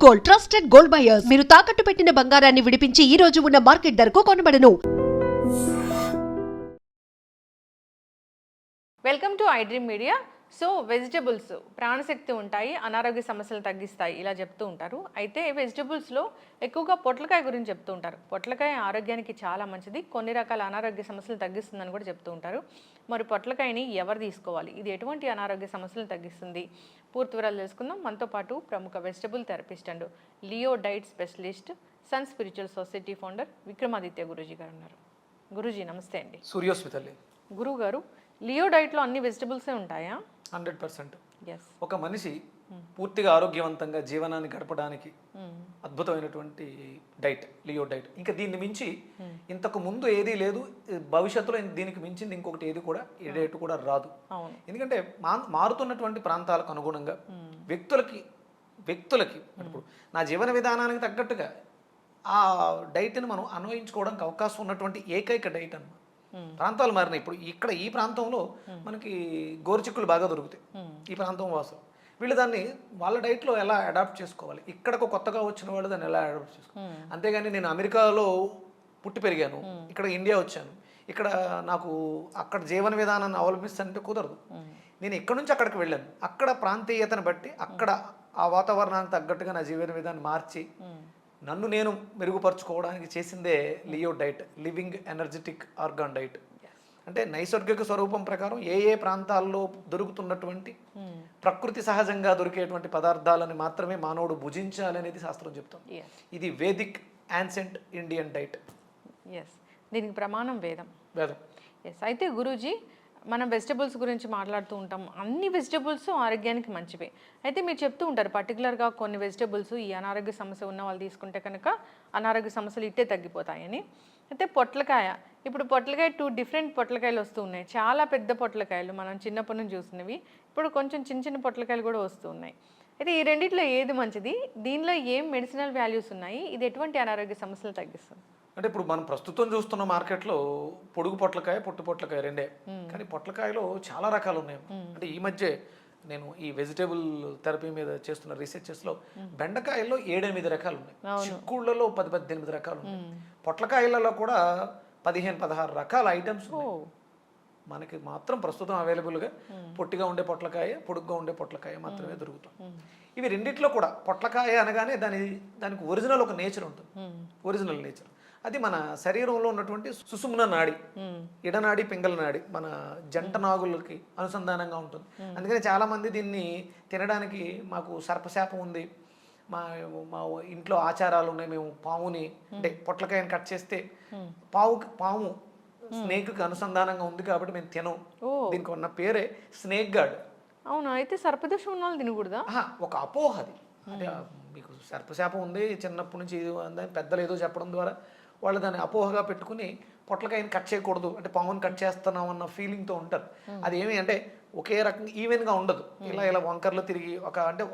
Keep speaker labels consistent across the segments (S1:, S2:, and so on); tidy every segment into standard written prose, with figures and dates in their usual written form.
S1: Gold, trusted gold buyers. మీరు తాకట్టు పెట్టిన బంగారాన్ని విడిపించి ఈ రోజు ఉన్న మార్కెట్ ధరకు కొనబడను.
S2: Welcome to iDream media. So vegetables ప్రాణశక్తి ఉంటాయి, అనారోగ్య సమస్యలు తగ్గిస్తాయి ఇలా చెప్తూ ఉంటారు. అయితే వెజిటబుల్స్లో ఎక్కువగా పొట్లకాయ గురించి చెప్తూ ఉంటారు. పొట్లకాయ ఆరోగ్యానికి చాలా మంచిది, కొన్ని రకాల అనారోగ్య సమస్యలు తగ్గిస్తుందని కూడా చెప్తూ ఉంటారు. మరి పొట్లకాయని ఎవరు తీసుకోవాలి, ఇది ఎటువంటి అనారోగ్య సమస్యలను తగ్గిస్తుంది, పూర్తి వివరాలు తెలుసుకుందాం. మనతో పాటు ప్రముఖ vegetable therapist and Leo diet specialist, Sun Spiritual Society founder Vikramaditya Guruji గారు ఉన్నారు. గురూజీ నమస్తే అండి.
S3: సూర్యోస్మితల్లి.
S2: గురువు గారు, లియో డైట్లో అన్ని వెజిటబుల్సే ఉంటాయా?
S3: 100%.
S2: ఎస్.
S3: ఒక మనిషి పూర్తిగా ఆరోగ్యవంతంగా జీవనాన్ని గడపడానికి అద్భుతమైనటువంటి డైట్ లియో డైట్. ఇంకా దీన్ని మించి ఇంతకు ముందు ఏదీ లేదు, భవిష్యత్తులో దీనికి మించింది ఇంకొకటి ఏది కూడా ఈ డైట్ కూడా రాదు. ఎందుకంటే మారుతున్నటువంటి ప్రాంతాలకు అనుగుణంగా వ్యక్తులకి ఇప్పుడు నా జీవన విధానానికి తగ్గట్టుగా ఆ డైట్ని మనం అన్వయించుకోవడానికి అవకాశం ఉన్నటువంటి ఏకైక డైట్ అన్నమాట. ప్రాంతాలు మారినాయి. ఇప్పుడు ఇక్కడ ఈ ప్రాంతంలో మనకి గోరుచిక్కులు బాగా దొరుకుతాయి, ఈ ప్రాంతం వాసులు. వీళ్ళు దాన్ని వాళ్ళ డైట్లో ఎలా అడాప్ట్ చేసుకోవాలి, ఇక్కడకు కొత్తగా వచ్చిన వాళ్ళు దాన్ని ఎలా అడాప్ట్ చేసుకోవాలి. అంతేగాని నేను అమెరికాలో పుట్టి పెరిగాను, ఇక్కడ ఇండియా వచ్చాను, ఇక్కడ నాకు అక్కడ జీవన విధానాన్ని అవలంబిస్తానంటే కుదరదు. నేను ఇక్కడ నుంచి అక్కడికి వెళ్ళాను, అక్కడ ప్రాంతీయతను బట్టి అక్కడ ఆ వాతావరణానికి తగ్గట్టుగా నా జీవన విధానం మార్చి నన్ను నేను మెరుగుపరుచుకోవడానికి చేసిందే Leo diet, living energetic organ diet. అంటే నైసర్గిక స్వరూపం ప్రకారం ఏ ఏ ప్రాంతాల్లో దొరుకుతున్నటువంటి ప్రకృతి సహజంగా దొరికేటువంటి పదార్థాలను మాత్రమే మానవుడు భుజించాలి అనేది శాస్త్రం చెప్తాం. ఇది వేదిక్ యాన్సెంట్ ఇండియన్ డైట్.
S2: దీనికి ప్రమాణం వేదం. ఎస్. అయితే గురూజీ, మనం వెజిటబుల్స్ గురించి మాట్లాడుతూ ఉంటాం, అన్ని వెజిటబుల్స్ ఆరోగ్యానికి మంచివే. అయితే మీరు చెప్తూ ఉంటారు పర్టికులర్గా కొన్ని వెజిటబుల్స్ ఈ అనారోగ్య సమస్య ఉన్న వాళ్ళు తీసుకుంటే కనుక అనారోగ్య సమస్యలు ఇట్టే తగ్గిపోతాయని. అయితే పొట్లకాయ, ఇప్పుడు పొట్లకాయ 2 డిఫరెంట్ పొట్లకాయలు వస్తూ ఉన్నాయి. చాలా పెద్ద పొట్లకాయలు మనం చిన్నప్పటి నుంచి చూస్తున్నవి, ఇప్పుడు కొంచెం చిన్న చిన్న పొట్లకాయలు కూడా వస్తూ ఉన్నాయి. అయితే ఈ రెండిట్లో ఏది మంచిది, దీనిలో ఏం మెడిసినల్ వాల్యూస్ ఉన్నాయి, ఇది ఎటువంటి అనారోగ్య సమస్యలు తగ్గిస్తుంది?
S3: అంటే ఇప్పుడు మనం ప్రస్తుతం చూస్తున్న మార్కెట్లో పొడుగు పొట్లకాయ, పొట్టు పొట్లకాయ రెండే. కానీ పొట్లకాయలో చాలా రకాలు ఉన్నాయి. అంటే ఈ మధ్య నేను ఈ వెజిటేబుల్ థెరపీ మీద చేస్తున్న రీసెర్చెస్లో బెండకాయల్లో 7-8 రకాలు ఉన్నాయి, చిక్కుళ్ళలో 10-18 రకాలు ఉన్నాయి, పొట్లకాయలలో కూడా 15-16 రకాల ఐటమ్స్ మనకి మాత్రం ప్రస్తుతం అవైలబుల్గా పొట్టిగా ఉండే పొట్లకాయ, పొడుగ్గా ఉండే పొట్లకాయ మాత్రమే దొరుకుతాయి. ఇవి రెండిట్లో కూడా పొట్లకాయ అనగానే దానికి ఒరిజినల్ ఒక నేచర్ ఉంటుంది, ఒరిజినల్ నేచర్. అది మన శరీరంలో ఉన్నటువంటి సుషుమ్న నాడి, ఇడనాడి, పింగళ నాడి, మన జంట నాగులకి అనుసంధానంగా ఉంటుంది. అందుకని చాలామంది దీన్ని తినడానికి మాకు సర్పశాపం ఉంది, మా ఇంట్లో ఆచారాలు ఉన్నాయి, మేము పాముని అంటే పొట్లకాయని కట్ చేస్తే పాము స్నేక్కి అనుసంధానంగా ఉంది కాబట్టి మేము తినం. దీనికి ఉన్న పేరే స్నేక్ గార్డ్.
S2: అవును. అయితే సర్పదోషం ఉన్న వాళ్ళు తినకూడదా?
S3: ఒక అపోహ అది. అంటే మీకు సర్పశాపం ఉంది చిన్నప్పటి నుంచి పెద్దలు ఏదో చెప్పడం ద్వారా వాళ్ళు దాన్ని అపోహగా పెట్టుకుని పొట్లకాయని కట్ చేయకూడదు అంటే పాముని కట్ చేస్తున్నాం అన్న ఫీలింగ్తో ఉంటారు. అది ఏమి అంటే ఒకే రకంగా ఈవెన్గా ఉండదు, ఇలా వంకర్లు తిరిగి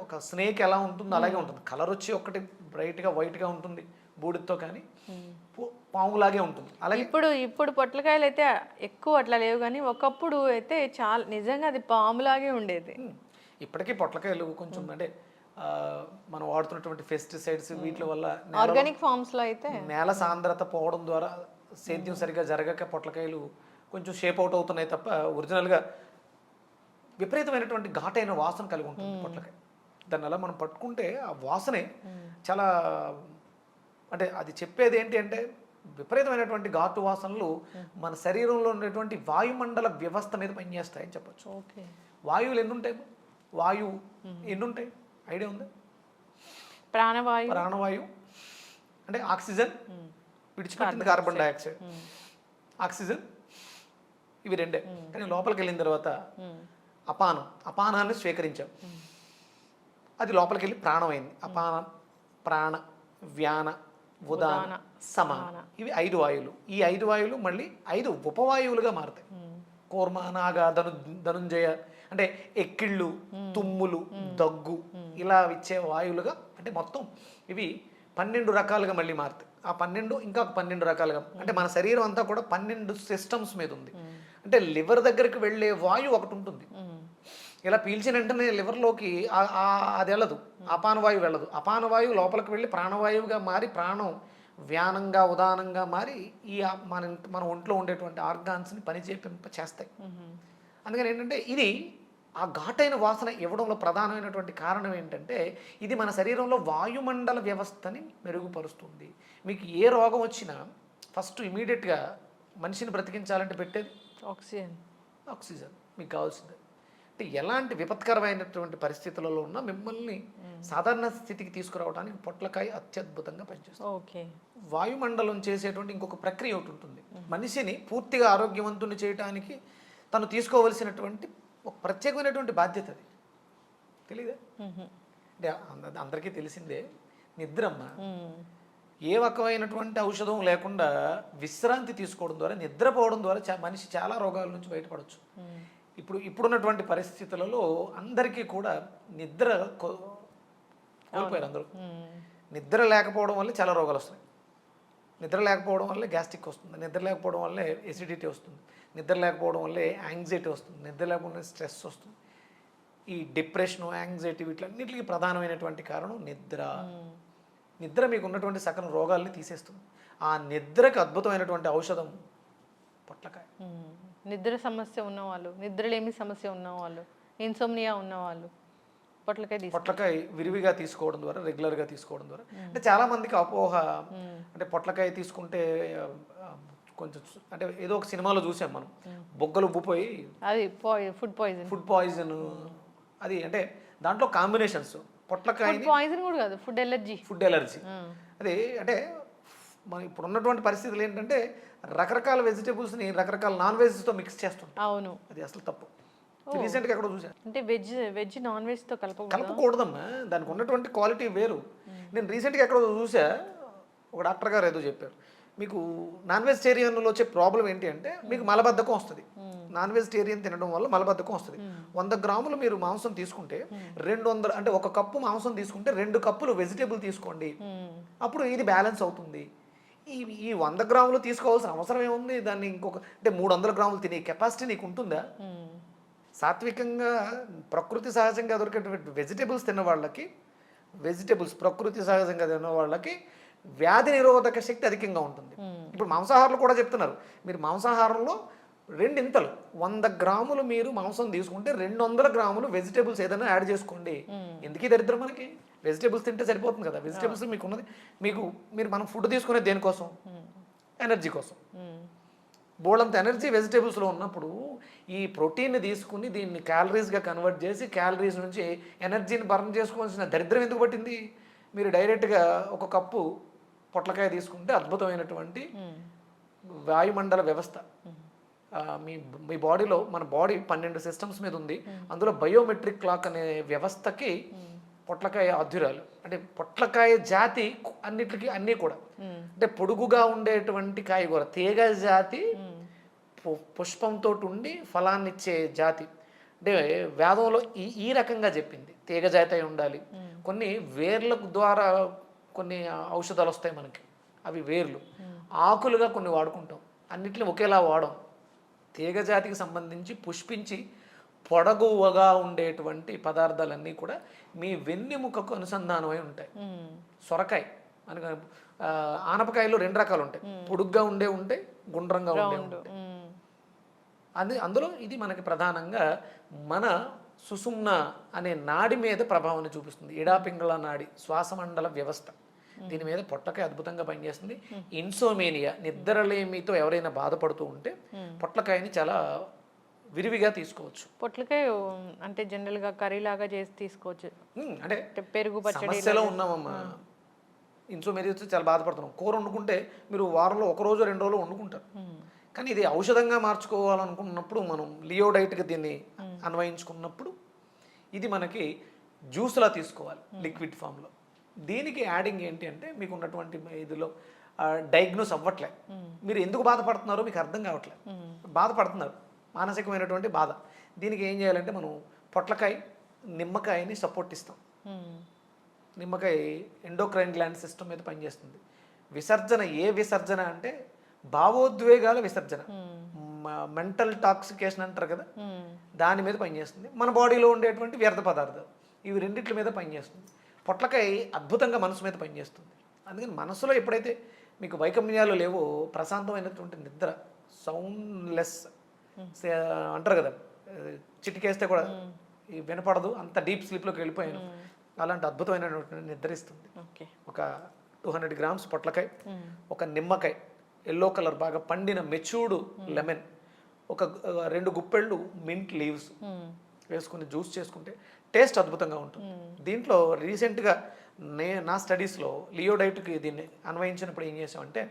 S3: ఒక స్నేక్ ఎలా ఉంటుందో అలాగే ఉంటుంది. కలర్ వచ్చి ఒకటి బ్రైట్గా వైట్గా ఉంటుంది బూడితో, కానీ పాములాగే ఉంటుంది. అలాగే
S2: ఇప్పుడు పొట్లకాయలు అయితే ఎక్కువ అట్లా లేవు, కానీ ఒకప్పుడు అయితే చాలా నిజంగా అది పాములాగే ఉండేది.
S3: ఇప్పటికీ పొట్లకాయలు కొంచెం అంటే మనం వాడుతున్నటువంటి పెస్టిసైడ్స్ వీటి వల్ల
S2: ఆర్గానిక్ ఫార్మ్స్ లో అయితే
S3: నేల సాంద్రత పోవడం ద్వారా సేద్యం సరిగ్గా జరగక పొట్లకాయలు కొంచెం షేప్ అవుట్ అవుతున్నాయి తప్ప ఒరిజినల్గా విపరీతమైనటువంటి ఘాటైన వాసన కలిగి ఉంటుంది పొట్లకాయ. దాన్ని అలా మనం పట్టుకుంటే ఆ వాసనే చాలా అంటే అది చెప్పేది ఏంటి అంటే విపరీతమైనటువంటి ఘాటు వాసనలు మన శరీరంలో ఉన్నటువంటి వాయుమండల వ్యవస్థ మీద పనిచేస్తాయని చెప్పచ్చు. వాయువులు ఎన్ని ఉంటాయి ఐడియా ఉంది? ప్రాణవాయు అంటే ఆక్సిజన్, విడిచిపెట్టింది కార్బన్ డైఆక్సైడ్, ఆక్సిజన్, ఇవి రెండే. కానీ లోపలికి వెళ్ళిన తర్వాత అపానాన్ని స్వీకరించాం, అది లోపలికి వెళ్ళి ప్రాణమైంది. అపానం, ప్రాణ, వ్యాన, ఉదాన, సమాన, ఇవి 5 వాయువులు. ఈ 5 వాయువులు మళ్ళీ 5 ఉపవాయువులుగా మారుతాయి. కూర్మ, నాగ, ధనుంజయ అంటే ఎక్కిళ్ళు, తుమ్ములు, దగ్గు ఇలా ఇచ్చే వాయువులుగా అంటే మొత్తం ఇవి 12 రకాలుగా మళ్ళీ మారుతాయి. ఆ 12 ఇంకా 12 రకాలుగా అంటే మన శరీరం అంతా కూడా 12 సిస్టమ్స్ మీద ఉంది. అంటే లివర్ దగ్గరికి వెళ్ళే వాయువు ఒకటి ఉంటుంది, ఇలా పీల్చిన వెంటనే లివర్లోకి అది వెళ్ళదు, అపానవాయువు వెళ్ళదు. అపానవాయువు లోపలికి వెళ్ళి ప్రాణవాయువుగా మారి ప్రాణం వ్యానంగా ఉదానంగా మారి ఈ మన ఒంట్లో ఉండేటువంటి ఆర్గాన్స్ని చేస్తాయి. అందుకని ఏంటంటే ఇది ఆ ఘాటైన వాసన ఇవ్వడంలో ప్రధానమైనటువంటి కారణం ఏంటంటే ఇది మన శరీరంలో వాయుమండల వ్యవస్థని మెరుగుపరుస్తుంది. మీకు ఏ రోగం వచ్చినా ఫస్ట్ ఇమీడియట్గా మనిషిని బ్రతికించాలంటే పెట్టేది ఆక్సిజన్ మీకు కావాల్సిందే. అంటే ఎలాంటి విపత్కరమైనటువంటి పరిస్థితులలో ఉన్నా మిమ్మల్ని సాధారణ స్థితికి తీసుకురావడానికి పొట్లకాయ అత్యద్భుతంగా పనిచేస్తుంది.
S2: ఓకే.
S3: వాయుమండలం చేసేటువంటి ఇంకొక ప్రక్రియ ఒకటి ఉంటుంది. మనిషిని పూర్తిగా ఆరోగ్యవంతుని చేయడానికి తను తీసుకోవలసినటువంటి ఒక ప్రత్యేకమైనటువంటి బాధ్యత అది. తెలీదా? అంటే అందరికీ తెలిసిందే. నిద్రమ్మ ఏ రకమైనటువంటి ఔషధం లేకుండా విశ్రాంతి తీసుకోవడం ద్వారా, నిద్రపోవడం ద్వారా మనిషి చాలా రోగాల నుంచి బయటపడవచ్చు. ఇప్పుడున్నటువంటి పరిస్థితులలో అందరికీ కూడా నిద్ర కోల్పోయారు అందరూ. నిద్ర లేకపోవడం వల్ల చాలా రోగాలు వస్తాయి. నిద్ర లేకపోవడం వల్లే గ్యాస్ట్రిక్ వస్తుంది, నిద్ర లేకపోవడం వల్లే ఎసిడిటీ వస్తుంది, నిద్ర లేకపోవడం వల్లే యాంగ్జైటీ వస్తుంది, నిద్ర లేకపోవడం స్ట్రెస్ వస్తుంది. ఈ డిప్రెషను, యాంగ్జైటీ వీటిలన్నిటికీ ప్రధానమైనటువంటి కారణం నిద్ర. నిద్ర మీకు ఉన్నటువంటి సకల రోగాల్ని తీసేస్తుంది. ఆ నిద్రకి అద్భుతమైనటువంటి ఔషధం పొట్లకాయ.
S2: నిద్ర సమస్య ఉన్నవాళ్ళు, నిద్రలేమి సమస్య ఉన్నవాళ్ళు, ఇన్సోమ్నియా ఉన్నవాళ్ళు పొట్లకాయ
S3: విరివిగా తీసుకోవడం ద్వారా, రెగ్యులర్గా తీసుకోవడం ద్వారా. అంటే చాలా మందికి అపోహ, అంటే పొట్లకాయ తీసుకుంటే కొంచెం అంటే ఏదో ఒక సినిమాలో చూసాం మనం, బొగ్గలు ఉబ్బిపోయి
S2: అది ఫుడ్ పాయిజన్
S3: అది. అంటే దాంట్లో కాంబినేషన్స్ పొట్లకాయ
S2: పాయిజన్ కూడా కాదు, ఫుడ్ ఎలర్జీ.
S3: అది అంటే మన ఇప్పుడు ఉన్నటువంటి పరిస్థితులు ఏంటంటే రకరకాల వెజిటేబుల్స్ని రకరకాల నాన్ వెజ్తో మిక్స్ చేస్తుంటాం.
S2: అవును,
S3: అది అసలు తప్పు. రీసెంట్గా ఎక్కడో చూసా.
S2: అంటే వెజ్ నాన్ వెజ్తో
S3: కలపకూడదమ్మా, దానికి ఉన్నటువంటి క్వాలిటీ వేరు. నేను రీసెంట్గా ఎక్కడో చూసా, ఒక డాక్టర్ గారు ఏదో చెప్పారు, మీకు నాన్ వెజిటేరియన్లో వచ్చే ప్రాబ్లం ఏంటి అంటే మీకు మలబద్ధకం వస్తుంది. నాన్ వెజిటేరియన్ తినడం వల్ల మలబద్ధకం వస్తుంది. 100 గ్రాములు మీరు మాంసం తీసుకుంటే 200, అంటే 1 కప్పు మాంసం తీసుకుంటే 2 కప్పులు వెజిటేబుల్ తీసుకోండి, అప్పుడు ఇది బ్యాలెన్స్ అవుతుంది. ఈ 100 గ్రాములు తీసుకోవాల్సిన అవసరం ఏముంది? దాన్ని ఇంకొక అంటే 300 గ్రాములు తినే కెపాసిటీ నీకు ఉంటుందా? సాత్వికంగా ప్రకృతి సహజంగా దొరికేటువంటి వెజిటేబుల్స్ తిన్న వాళ్ళకి, ప్రకృతి సహజంగా తిన్న వాళ్ళకి వ్యాధి నిరోధక శక్తి అధికంగా ఉంటుంది. ఇప్పుడు మాంసాహారులు కూడా చెప్తున్నారు, మీరు మాంసాహారంలో 2 ఇంతలు 100 గ్రాములు మీరు మాంసం తీసుకుంటే 200 గ్రాములు వెజిటేబుల్స్ ఏదైనా యాడ్ చేసుకోండి. ఎందుకు దరిద్రం? మనకి వెజిటేబుల్స్ తింటే సరిపోతుంది కదా. వెజిటేబుల్స్ మీకు ఉన్నది, మీరు మనం ఫుడ్ తీసుకునేది దేనికోసం? ఎనర్జీ కోసం. బోల్డంత ఎనర్జీ వెజిటేబుల్స్లో ఉన్నప్పుడు ఈ ప్రోటీన్ని తీసుకుని దీన్ని క్యాలరీస్గా కన్వర్ట్ చేసి క్యాలరీస్ నుంచి ఎనర్జీని బర్న్ చేసుకోవాల్సిన దరిద్రం ఎందుకు పట్టింది? మీరు డైరెక్ట్గా 1 కప్పు పొట్లకాయ తీసుకుంటే అద్భుతమైనటువంటి వాయుమండల వ్యవస్థ. మీ బాడీలో, మన బాడీ 12 సిస్టమ్స్ మీద ఉంది. అందులో బయోమెట్రిక్ క్లాక్ అనే వ్యవస్థకి పొట్లకాయ ఆధ్యురాలు. అంటే పొట్లకాయ జాతి అన్నీ కూడా అంటే పొడుగుగా ఉండేటువంటి కాయగూర, తీగ జాతి, పుష్పంతో ఉండి ఫలాన్ని ఇచ్చే జాతి. అంటే వేదంలో ఈ రకంగా చెప్పింది, తీగ జాతి అయి ఉండాలి. కొన్ని వేర్ల ద్వారా కొన్ని ఔషధాలు వస్తాయి మనకి, అవి వేర్లు. ఆకులుగా కొన్ని వాడుకుంటాం, అన్నిటిని ఒకేలా వాడం. తీగ జాతికి సంబంధించి పుష్పించి పొడగువగా ఉండేటువంటి పదార్థాలన్నీ కూడా మీ వెన్నెముకకు అనుసంధానమై ఉంటాయి. సొరకాయ మనకు, ఆనపకాయలో 2 రకాలు ఉంటాయి, పొడుగ్గా ఉండే ఉంటాయి, గుండ్రంగా ఉండే ఉంటాయి. అందులో ఇది మనకి ప్రధానంగా మన సుషుమ్న అనే నాడి మీద ప్రభావాన్ని చూపిస్తుంది. ఇడాపింగళ నాడి, శ్వాసమండల వ్యవస్థ, దీని మీద పొట్లకాయ అద్భుతంగా పనిచేస్తుంది. ఇన్సోమేనియా, నిద్రలేమితో ఎవరైనా బాధపడుతూ ఉంటే పొట్లకాయని చాలా విరివిగా తీసుకోవచ్చు.
S2: పొట్లకాయ అంటే జనరల్గా కర్రీ లాగా చేసి తీసుకోవచ్చు.
S3: అంటే
S2: పెరుగు పచ్చడి
S3: సమస్యలో ఉన్నామమ్మా, ఇన్సోమేనియాతో చాలా బాధపడుతున్నాం. కూర వండుకుంటే మీరు వారంలో 1 రోజు 2 రోజులు వండుకుంటారు. కానీ ఇది ఔషధంగా మార్చుకోవాలనుకున్నప్పుడు మనం లియో డైట్కి దీన్ని అన్వయించుకున్నప్పుడు ఇది మనకి జ్యూస్లా తీసుకోవాలి, లిక్విడ్ ఫామ్లో. దీనికి యాడింగ్ ఏంటి అంటే మీకు ఉన్నటువంటి ఇదిలో డయాగ్నోస్ అవ్వట్లే, మీరు ఎందుకు బాధపడుతున్నారో మీకు అర్థం కావట్లే. బాధపడుతున్నారు, మానసికమైనటువంటి బాధ. దీనికి ఏం చేయాలంటే మనం పొట్లకాయ, నిమ్మకాయని సపోర్ట్ ఇస్తాం. నిమ్మకాయ ఎండోక్రైన్ గ్లాండ్ సిస్టమ్ మీద పనిచేస్తుంది. విసర్జన అంటే భావోద్వేగాల విసర్జన, మెంటల్ టాక్సికేషన్ అంటారు కదా, దాని మీద పనిచేస్తుంది. మన బాడీలో ఉండేటువంటి వ్యర్థ పదార్థాలు ఇవి రెండిట్ల మీద పనిచేస్తుంది. పొట్లకాయ అద్భుతంగా మనసు మీద పనిచేస్తుంది. అందుకని మనసులో ఎప్పుడైతే మీకు వైకమ్యాలు లేవో ప్రశాంతమైనటువంటి నిద్ర, సౌండ్లెస్ అంటారు కదా, చిటికేస్తే కూడా వినపడదు, అంత డీప్ స్లీప్లోకి వెళ్ళిపోయాను, అలాంటి అద్భుతమైనటువంటి నిద్ర ఇస్తుంది. ఒక 200 గ్రామ్స్ పొట్లకాయ, ఒక నిమ్మకాయ, ఎల్లో కలర్ బాగా పండిన మెచ్యూర్డ్ లెమన్, ఒక 2 గుప్పెళ్ళు మింట్ లీవ్స్ వేసుకుని జ్యూస్ చేసుకుంటే టేస్ట్ అద్భుతంగా ఉంటుంది. దీంట్లో రీసెంట్గా నా స్టడీస్లో లియో డైట్కి దీన్ని అన్వయించినప్పుడు ఏం చేసామంటే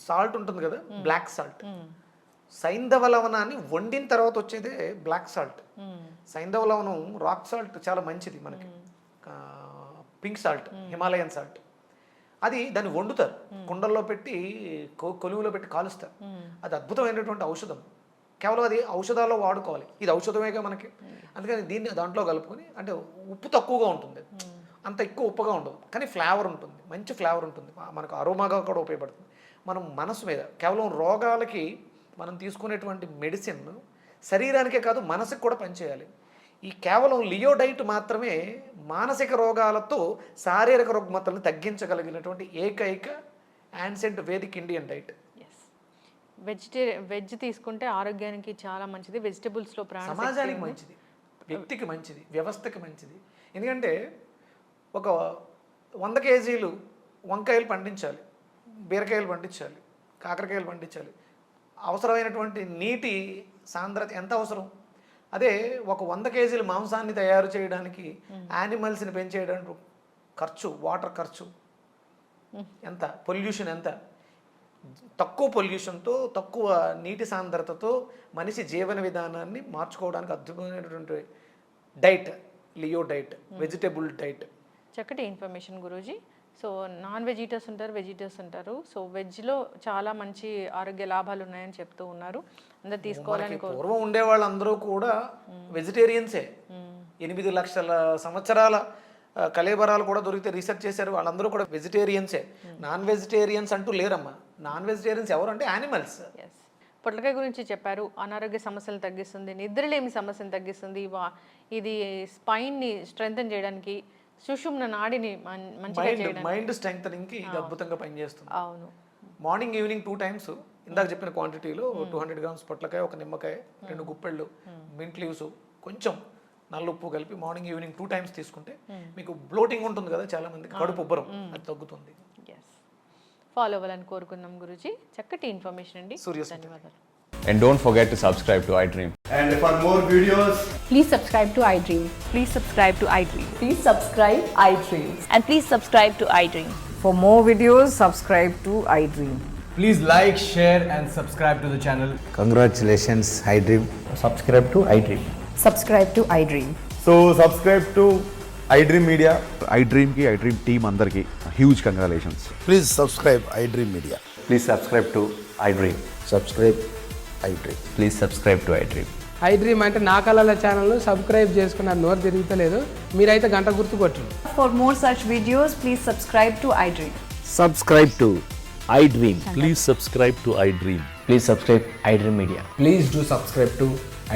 S3: సాల్ట్ ఉంటుంది కదా, బ్లాక్ సాల్ట్, సైంధవ లవణాన్ని వండిన తర్వాత వచ్చేదే బ్లాక్ సాల్ట్. సైంధవ లవణం రాక్ సాల్ట్ చాలా మంచిది మనకి, పింక్ సాల్ట్, హిమాలయన్ సాల్ట్. అది దాన్ని వండుతారు, కుండల్లో పెట్టి కొలువులో పెట్టి కాలుస్తారు. అది అద్భుతమైనటువంటి ఔషధం. కేవలం అది ఔషధాల్లో వాడుకోవాలి, ఇది ఔషధమేగా మనకి. అందుకని దీన్ని దాంట్లో కలుపుకొని, అంటే ఉప్పు తక్కువగా ఉంటుంది, అంత ఎక్కువ ఉప్పుగా ఉండదు, కానీ ఫ్లేవర్ ఉంటుంది, మంచి ఫ్లేవర్ ఉంటుంది, మనకు అరోమాగా కూడా ఉపయోగపడుతుంది. మనం మనసు మీద కేవలం రోగాలకి మనం తీసుకునేటువంటి మెడిసిన్ శరీరానికే కాదు మనసుకు కూడా పనిచేయాలి. ఈ కేవలం లియో డైట్ మాత్రమే మానసిక రోగాలతో శారీరక రుగ్మతలను తగ్గించగలిగినటువంటి ఏకైక ancient Vedic Indian diet.
S2: Veg తీసుకుంటే ఆరోగ్యానికి చాలా మంచిది, వెజిటబుల్స్లో
S3: సమాజానికి మంచిది, వ్యక్తికి మంచిది, వ్యవస్థకి మంచిది. ఎందుకంటే ఒక 100 కేజీలు వంకాయలు పండించాలి, బీరకాయలు పండించాలి, కాకరకాయలు పండించాలి, అవసరమైనటువంటి నీటి సాంద్రత ఎంత అవసరం? అదే ఒక 100 కేజీల మాంసాన్ని తయారు చేయడానికి యానిమల్స్ని పెంచేయడానికి ఖర్చు, వాటర్ ఖర్చు ఎంత, పొల్యూషన్ ఎంత. తక్కువ పొల్యూషన్తో, తక్కువ నీటి సాంద్రతతో మనిషి జీవన విధానాన్ని మార్చుకోవడానికి అద్భుతమైనటువంటి డైట్ లియో డైట్, వెజిటబుల్ డైట్.
S2: చక్కటి ఇన్ఫర్మేషన్ గురూజీ. సో నాన్ వెజ్ ఈటర్స్ ఉంటారు, వెజ్ ఈటర్స్ ఉంటారు. సో వెజ్లో చాలా మంచి ఆరోగ్య లాభాలు ఉన్నాయని చెప్తూ ఉన్నారు, అందరు తీసుకోవాలని.
S3: పూర్వం ఉండే వాళ్ళందరూ కూడా వెజిటేరియన్సే. 8 లక్షల సంవత్సరాల కలేబరాలు కూడా దొరికితే రీసెర్చ్ చేశారు, వాళ్ళందరూ కూడా వెజిటేరియన్సే. నాన్ వెజిటేరియన్స్ అంటూ లేరమ్మా. నాన్ వెజిటేరియన్స్ ఎవరు అంటే యానిమల్స్.
S2: పొట్లకాయ గురించి చెప్పారు, అనారోగ్య సమస్యలు తగ్గిస్తుంది, నిద్రలేమి సమస్యను తగ్గిస్తుంది, ఇది స్పైన్ని స్ట్రెంగ్తన్ చేయడానికి, సుషుమ్న నాడిని మంచిగా చేయడానికి,
S3: మైండ్ స్ట్రెంగ్తనింగ్ కి ఇది అద్భుతంగా పనిచేస్తుంది.
S2: అవును.
S3: మార్నింగ్ ఈవినింగ్ 2 టైమ్స్ ఇందాక చెప్పిన క్వాంటిటీలో 200 గ్రామ్స్ పొట్లకాయ, ఒక నిమ్మకాయ, 2 గుప్పెళ్ళు మింట్ లీవ్స్, కొంచెం నల్ల ఉప్పు కలిపి మార్నింగ్ ఈవినింగ్ 2 టైమ్స్ తీసుకుంటే మీకు బ్లోటింగ్ ఉంటుంది కదా చాలా మందికి, కడుపు ఉబ్బరం, అది తగ్గుతుంది.
S2: ఫాలో అవ్వాలని కోరుకుందాం గురూజీ. చక్కటి ఇన్ఫర్మేషన్ అండి, ధన్యవాదాలు.
S4: And don't forget to subscribe to iDream.
S5: And for more videos,
S6: please subscribe to iDream.
S7: Please subscribe to iDream.
S6: Please subscribe iDream.
S7: And please subscribe to iDream.
S6: For more videos, subscribe to iDream.
S5: please like, share and subscribe to the channel.
S8: Congratulations, iDream.
S9: Subscribe to iDream.
S6: Subscribe to iDream.
S5: So subscribe to iDream Media.
S10: iDream ki iDream team andarki huge congratulations.
S8: Please subscribe iDream Media.
S9: Please subscribe to iDream.
S8: Subscribe iDream.
S9: Please subscribe to iDream.
S11: iDream అంటే నా కళల channel subscribe చేసుకున్నారు, నోరు తిరుగుతలేదు, మీరైతే గంట గుర్తు కొట్టండి.
S6: For more such videos, please subscribe to iDream.
S9: Subscribe to iDream.
S10: Please subscribe to iDream.
S9: Please subscribe iDream Media.
S5: Please do subscribe to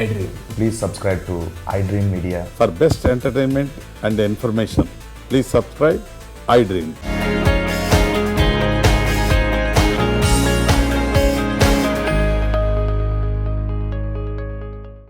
S5: iDream.
S9: Please subscribe to iDream Media.
S10: For best entertainment and information, please subscribe iDream.